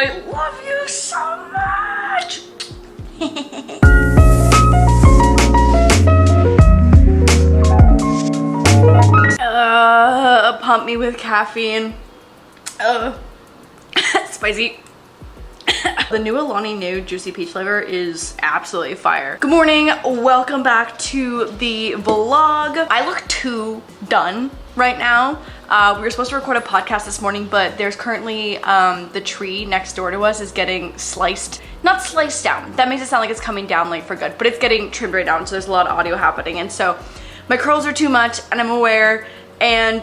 I love you so much. Pump me with caffeine. Spicy. The new Alani Nu Juicy Peach flavor is absolutely fire. Good morning, welcome back to the vlog. I look too done right now. We were supposed to record a podcast this morning, but there's currently the tree next door to us is getting sliced, not sliced down. That makes it sound like it's coming down like for good, but it's getting trimmed right down, so there's a lot of audio happening. And so my curls are too much and I'm aware, and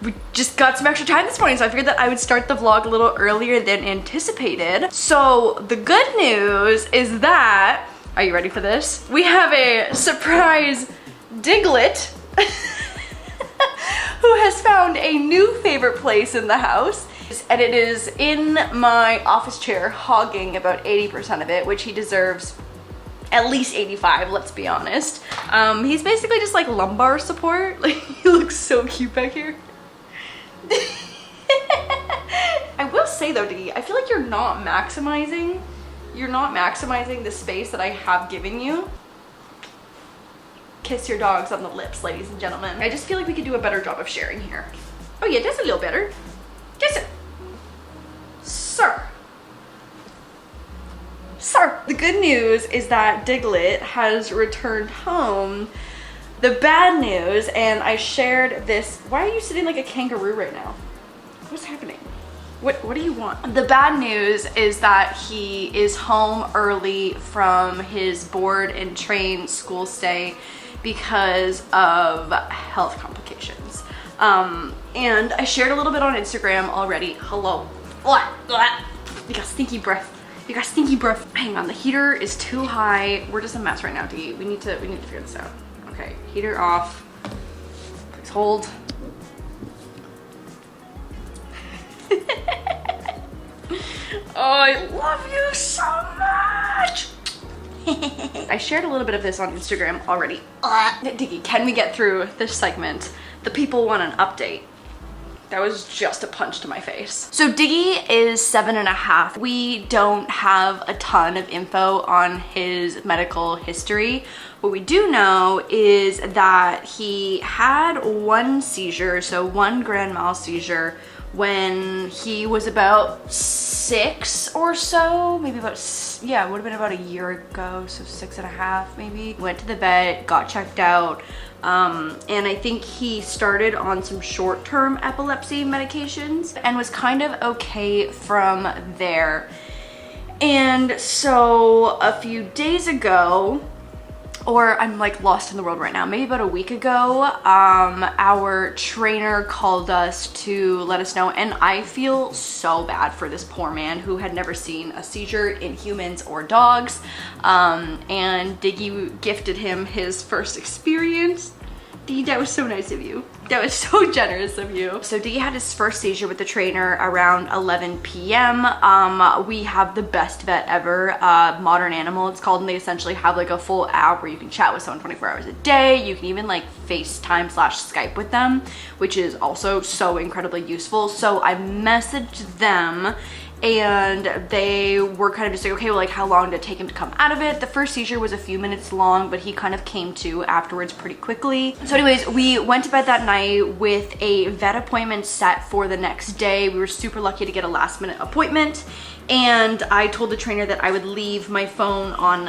we just got some extra time this morning, so I figured that I would start the vlog a little earlier than anticipated. So the good news is that, are you ready for this? We have a surprise Diglett who has found a new favorite place in the house, and it is in my office chair, hogging about 80% of it, which he deserves at least 85, let's be honest. He's basically just like lumbar support. Like, he looks so cute back here. I will say though, Diggy, I feel like you're not maximizing the space that I have given you. Kiss your dogs on the lips, ladies and gentlemen. I just feel like we could do a better job of sharing here. Oh yeah, that's a little better. Kiss it. Sir. Sir. The good news is that Diglett has returned home. The bad news, and I shared this, why are you sitting like a kangaroo right now? What's happening? What do you want? The bad news is that he is home early from his board and train school stay because of health complications. And I shared a little bit on Instagram already. Hello. You got stinky breath. You got stinky breath. Hang on, the heater is too high. We're just a mess right now, D. We need to figure this out. Okay, heater off. Please hold. Oh, I love you so much. I shared a little bit of this on Instagram already. Diggy, can we get through this segment? The people want an update. That was just a punch to my face. So Diggy is 7.5. We don't have a ton of info on his medical history. What we do know is that he had one seizure, so one grand mal seizure, when he was about 6 or so, maybe about, yeah, it would have been about a year ago, so 6.5 maybe. Went to the vet, got checked out, and I think he started on some short-term epilepsy medications and was kind of okay from there. And so a few days ago, or I'm like lost in the world right now, maybe about a week ago, our trainer called us to let us know, and I feel so bad for this poor man who had never seen a seizure in humans or dogs, and Diggy gifted him his first experience. Diggy, that was so nice of you. That was so generous of you. So Diggy had his first seizure with the trainer around 11 p.m. We have the best vet ever, Modern Animal it's called, and they essentially have like a full app where you can chat with someone 24 hours a day. You can even like FaceTime/Skype with them, which is also so incredibly useful. So I messaged them, and they were kind of just like, okay, well, like, how long did it take him to come out of it? The first seizure was a few minutes long, but he kind of came to afterwards pretty quickly. So anyways, we went to bed that night with a vet appointment set for the next day. We were super lucky to get a last minute appointment. And I told the trainer that I would leave my phone on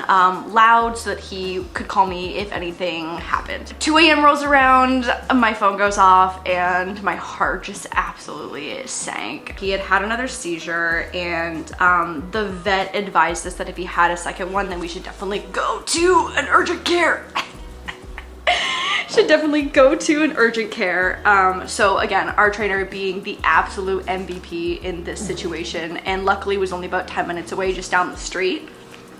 loud so that he could call me if anything happened. 2 a.m. rolls around, my phone goes off, and my heart just absolutely sank. He had had another seizure, and the vet advised us that if he had a second one, then we should definitely go to an urgent care. Should definitely go to an urgent care. So again, our trainer being the absolute MVP in this situation, and luckily was only about 10 minutes away, just down the street.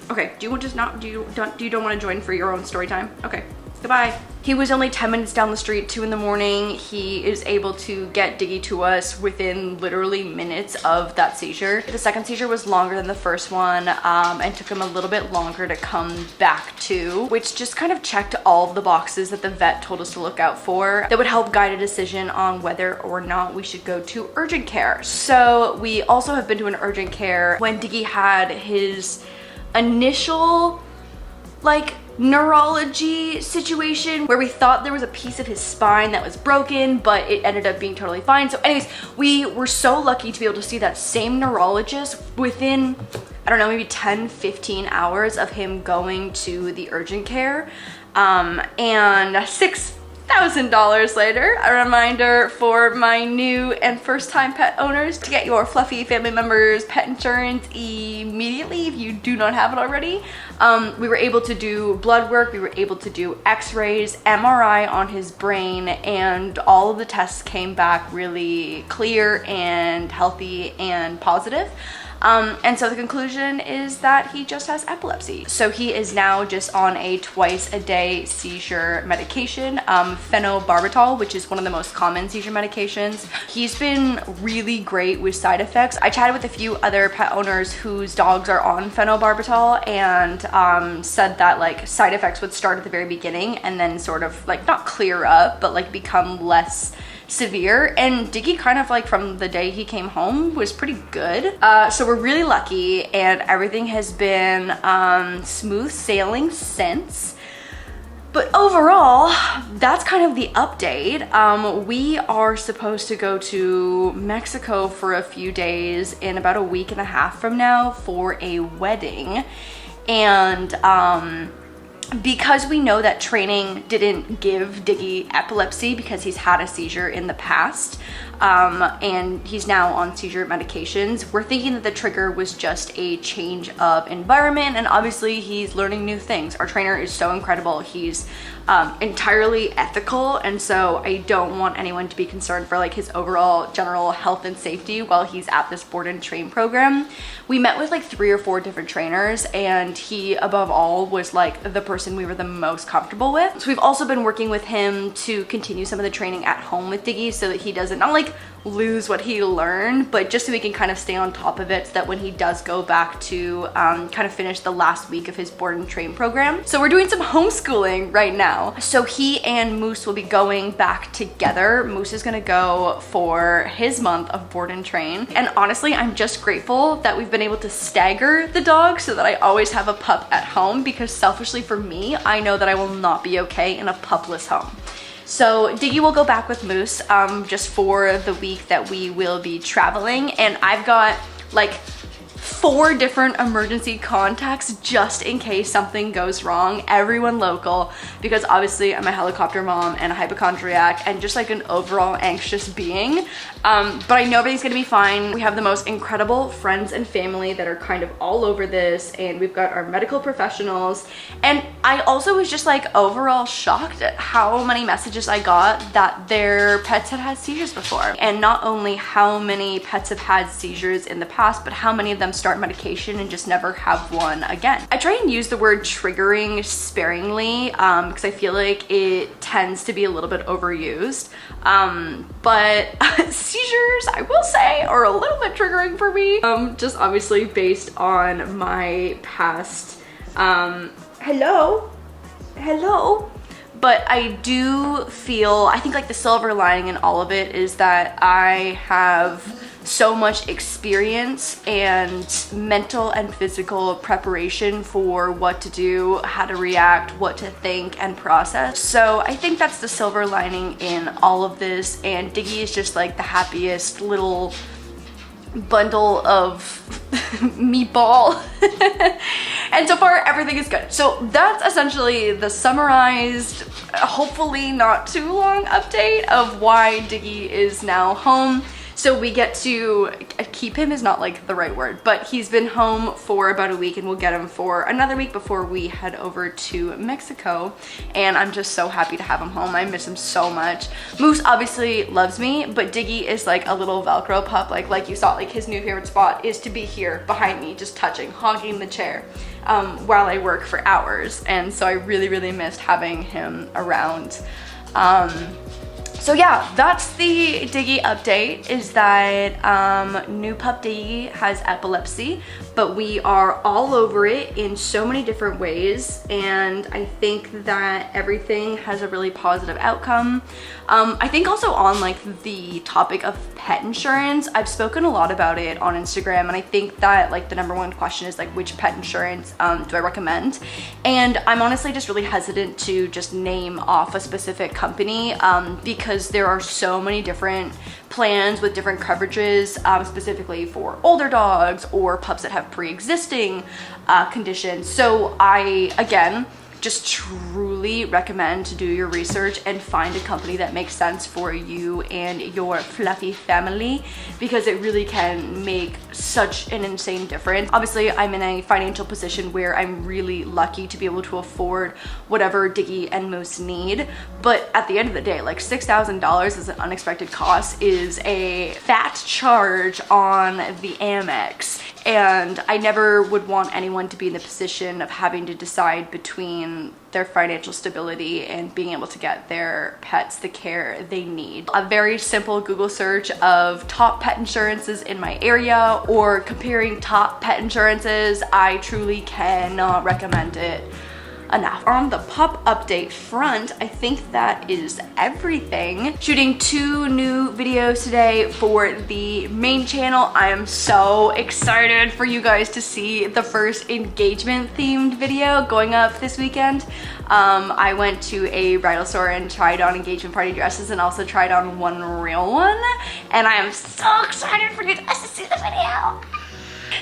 Okay, do you don't want to join for your own story time? Okay. Goodbye. He was only 10 minutes down the street, 2 in the morning. He is able to get Diggy to us within literally minutes of that seizure. The second seizure was longer than the first one and took him a little bit longer to come back to, which just kind of checked all of the boxes that the vet told us to look out for that would help guide a decision on whether or not we should go to urgent care. So we also have been to an urgent care when Diggy had his initial neurology situation where we thought there was a piece of his spine that was broken, but it ended up being totally fine. So anyways, we were so lucky to be able to see that same neurologist within, I don't know, maybe 10-15 hours of him going to the urgent care. And $6,000 later, a reminder for my new and first-time pet owners to get your fluffy family members pet insurance immediately if you do not have it already. We were able to do blood work, we were able to do x-rays, MRI on his brain, and all of the tests came back really clear and healthy and positive. And so the conclusion is that he just has epilepsy. So he is now just on a twice-a-day seizure medication, phenobarbital, which is one of the most common seizure medications. He's been really great with side effects. I chatted with a few other pet owners whose dogs are on phenobarbital and said that side effects would start at the very beginning and then sort of not clear up, but become less severe. And Diggy kind of from the day he came home was pretty good. So we're really lucky and everything has been smooth sailing since. But overall, that's kind of the update. We are supposed to go to Mexico for a few days in about a week and a half from now for a wedding. And because we know that training didn't give Diggy epilepsy because he's had a seizure in the past, and he's now on seizure medications, we're thinking that the trigger was just a change of environment, and obviously he's learning new things. Our trainer is so incredible. He's entirely ethical, and so I don't want anyone to be concerned for his overall general health and safety while he's at this board and train program. We met with 3 or 4 different trainers, and he above all was the person we were the most comfortable with. So we've also been working with him to continue some of the training at home with Diggy so that he doesn't not lose what he learned, but just so we can kind of stay on top of it so that when he does go back to kind of finish the last week of his board and train program. So we're doing some homeschooling right now. So he and Moose will be going back together. Moose is gonna go for his month of board and train. And honestly, I'm just grateful that we've been able to stagger the dog so that I always have a pup at home, because selfishly for me, I know that I will not be okay in a pupless home. So Diggy will go back with Moose just for the week that we will be traveling, and I've got 4 different emergency contacts just in case something goes wrong, everyone local, because obviously I'm a helicopter mom and a hypochondriac and just an overall anxious being. But I know everything's gonna be fine. We have the most incredible friends and family that are kind of all over this, and we've got our medical professionals. And I also was just overall shocked at how many messages I got that their pets had seizures before. And not only how many pets have had seizures in the past, but how many of them start medication and just never have one again. I try and use the word triggering sparingly because I feel it tends to be a little bit overused. But seizures, I will say, are a little bit triggering for me. Just obviously based on my past, hello. But I do feel, I think the silver lining in all of it is that I have so much experience and mental and physical preparation for what to do, how to react, what to think and process. So I think that's the silver lining in all of this, and Diggy is just the happiest little bundle of meatball. And so far everything is good. So that's essentially the summarized, hopefully not too long update of why Diggy is now home. So we get to keep him is not like the right word, but he's been home for about a week, and we'll get him for another week before we head over to Mexico. And I'm just so happy to have him home. I miss him so much. Moose obviously loves me, but Diggy is like a little Velcro pup. Like you saw, like his new favorite spot is to be here behind me, just touching, hogging the chair while I work for hours. And so I really, really missed having him around. So yeah, that's the Diggy update, is that new pup Diggy has epilepsy, but we are all over it in so many different ways, and I think that everything has a really positive outcome. I think also on like the topic of pet insurance, I've spoken a lot about it on Instagram, and I think that like the #1 question is like, which pet insurance do I recommend? And I'm honestly just really hesitant to just name off a specific company because there are so many different plans with different coverages, specifically for older dogs or pups that have pre-existing conditions. So I, again, just truly recommend to do your research and find a company that makes sense for you and your fluffy family, because it really can make such an insane difference. Obviously, I'm in a financial position where I'm really lucky to be able to afford whatever Diggy and Moose need, but at the end of the day, like $6,000 as an unexpected cost is a fat charge on the Amex. And I never would want anyone to be in the position of having to decide between their financial stability and being able to get their pets the care they need. A very simple Google search of top pet insurances in my area or comparing top pet insurances, I truly cannot recommend it enough. On the pup update front, I think that is everything. Shooting 2 new videos today for the main channel. I am so excited for you guys to see the first engagement themed video going up this weekend. I went to a bridal store and tried on engagement party dresses and also tried on one real one, and I am so excited for you guys to see the video.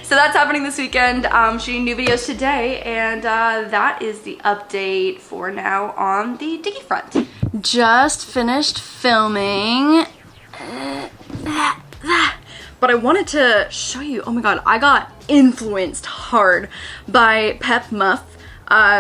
So that's happening this weekend, shooting new videos today, and that is the update for now on the Diggy front. Just finished filming, but I wanted to show you, oh my god, I got influenced hard by Pep Muff,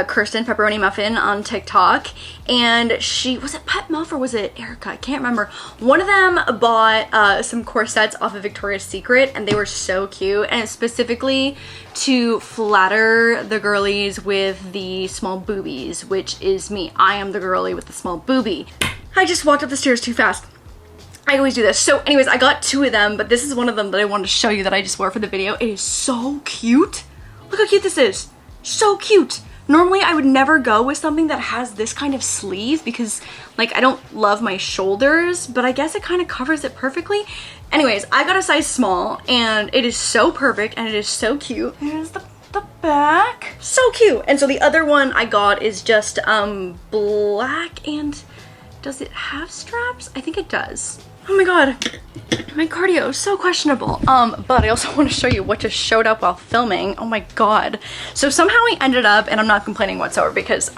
Kirsten Pepperoni Muffin on TikTok, and was it Pep Muff or was it Erica? I can't remember. One of them bought some corsets off of Victoria's Secret, and they were so cute, and specifically to flatter the girlies with the small boobies, which is me. I am the girly with the small boobie. I just walked up the stairs too fast. I always do this. So anyways, I got 2 of them, but this is one of them that I wanted to show you that I just wore for the video. It is so cute. Look how cute this is. So cute. Normally, I would never go with something that has this kind of sleeve because, like, I don't love my shoulders, but I guess it kind of covers it perfectly. Anyways, I got a size small, and it is so perfect, and it is so cute. Here's the back. So cute. And so the other one I got is just black, and does it have straps? I think it does. Oh my god, my cardio is so questionable. But I also want to show you what just showed up while filming. Oh my god. So somehow I ended up, and I'm not complaining whatsoever because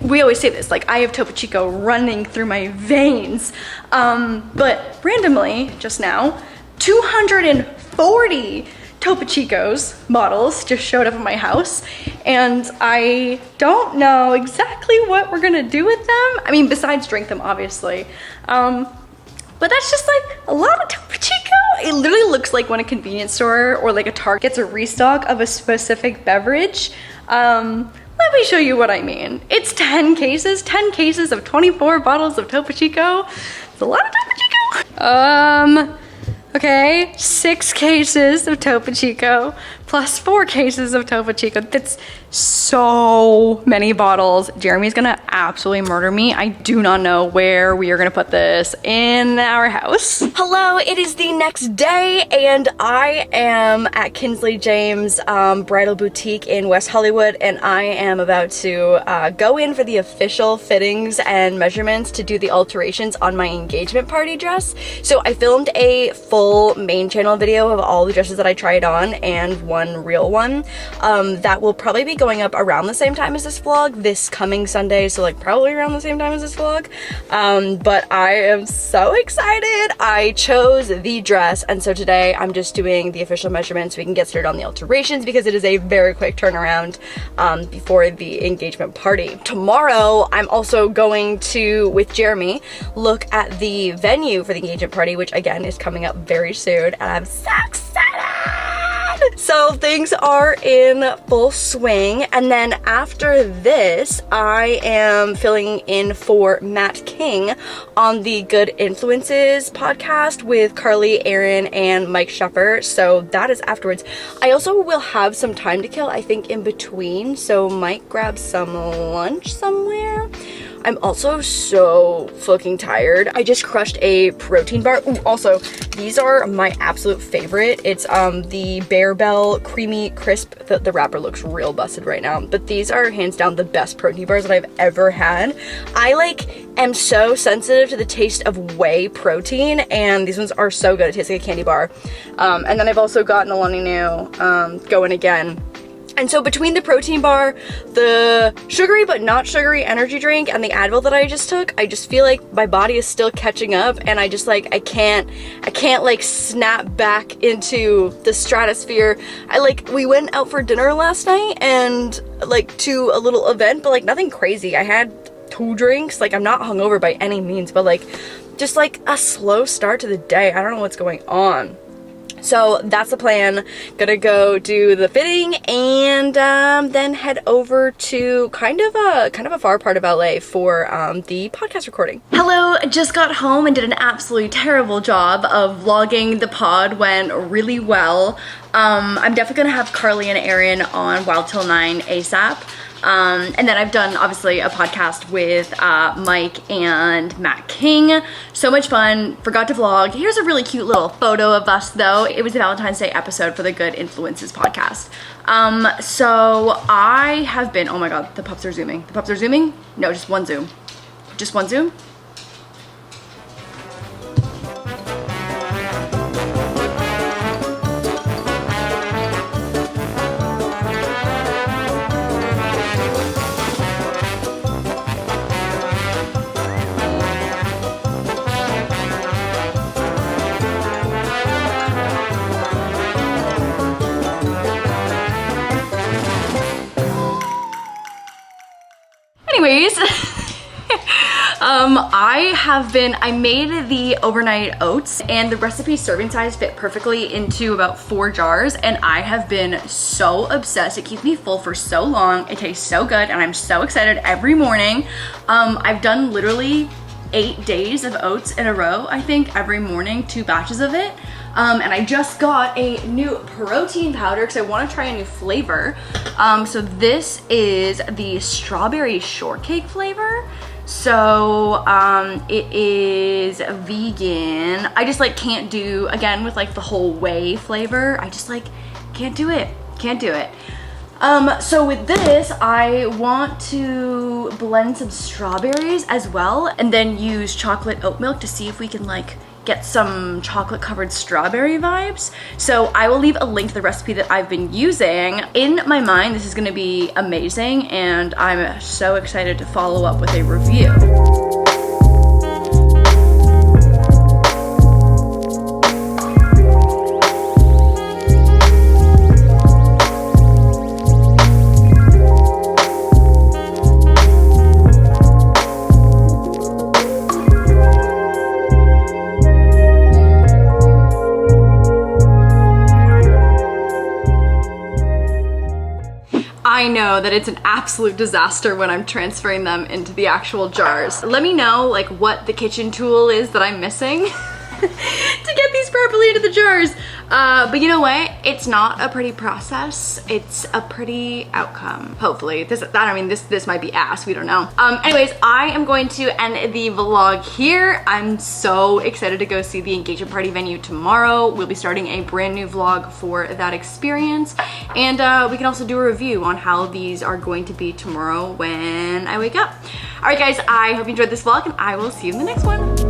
we always say this, like I have Topo Chico running through my veins. But randomly, just now, 240 Topo Chico's bottles just showed up at my house, and I don't know exactly what we're gonna do with them. I mean, besides drink them, obviously. But that's just like a lot of Topo Chico. It literally looks like when a convenience store or like a Target gets a restock of a specific beverage. Let me show you what I mean. It's 10 cases of 24 bottles of Topo Chico. It's a lot of Topo Chico. Okay, 6 cases of Topo Chico plus 4 cases of Topo Chico. That's so many bottles. Jeremy's gonna absolutely murder me. I do not know where we are gonna put this in our house. Hello, it is the next day, and I am at Kinsley James Bridal Boutique in West Hollywood, and I am about to go in for the official fittings and measurements to do the alterations on my engagement party dress. So I filmed a full main channel video of all the dresses that I tried on, and one one real one. That will probably be going up around the same time as this vlog, this coming Sunday, so like probably around the same time as this vlog. But I am so excited. I chose the dress, and so today I'm just doing the official measurements so we can get started on the alterations, because it is a very quick turnaround before the engagement party. Tomorrow I'm also going to, with Jeremy, look at the venue for the engagement party, which again is coming up very soon, and I'm so excited! So things are in full swing, and then after this I am filling in for Matt King on the Good Influences podcast with Carly, Aaron, and Mike Sheffer, so that is afterwards. I also will have some time to kill, I think, in between, so might grab some lunch somewhere. I'm also so fucking tired. I just crushed a protein bar. Ooh, also, these are my absolute favorite. It's the Bearbell Creamy Crisp. The wrapper looks real busted right now, but these are hands down the best protein bars that I've ever had. I am so sensitive to the taste of whey protein, and these ones are so good. It tastes like a candy bar. And then I've also gotten a Lonnie New going again. And so between the protein bar, the sugary but not sugary energy drink, and the Advil that I just took, I just feel like my body is still catching up, and I just I can't like snap back into the stratosphere. We went out for dinner last night and to a little event, but nothing crazy. I had 2 drinks. I'm not hungover by any means, but just a slow start to the day. I don't know what's going on. So that's the plan. Gonna go do the fitting and then head over to kind of a far part of LA for the podcast recording. Hello, just got home and did an absolutely terrible job of vlogging. The pod went really well. I'm definitely gonna have Carly and Aaron on Wild Till 9 ASAP. And then I've done obviously a podcast with Mike and Matt King. So much fun. Forgot to vlog. Here's a really cute little photo of us though. It was a Valentine's Day episode for the Good Influences podcast. So I have been, oh my god, the pups are zooming. The pups are zooming? No, just one zoom. Just one zoom. Anyways, I made the overnight oats, and the recipe serving size fit perfectly into about 4 jars, and I have been so obsessed. It keeps me full for so long. It tastes so good, and I'm so excited every morning. I've done literally 8 days of oats in a row, I think, every morning, 2 batches of it. And I just got a new protein powder because I want to try a new flavor. So this is the strawberry shortcake flavor. So it is vegan. I just can't do, again, with the whole whey flavor. I just can't do it. Can't do it. So with this, I want to blend some strawberries as well, and then use chocolate oat milk to see if we can get some chocolate covered strawberry vibes. So I will leave a link to the recipe that I've been using. In my mind, this is gonna be amazing, and I'm so excited to follow up with a review. I know that it's an absolute disaster when I'm transferring them into the actual jars. Let me know what the kitchen tool is that I'm missing to get these properly into the jars. But you know what? It's not a pretty process. It's a pretty outcome, hopefully. This might be ass, we don't know. Anyways, I am going to end the vlog here. I'm so excited to go see the engagement party venue tomorrow. We'll be starting a brand new vlog for that experience. And we can also do a review on how these are going to be tomorrow when I wake up. All right, guys, I hope you enjoyed this vlog, and I will see you in the next one.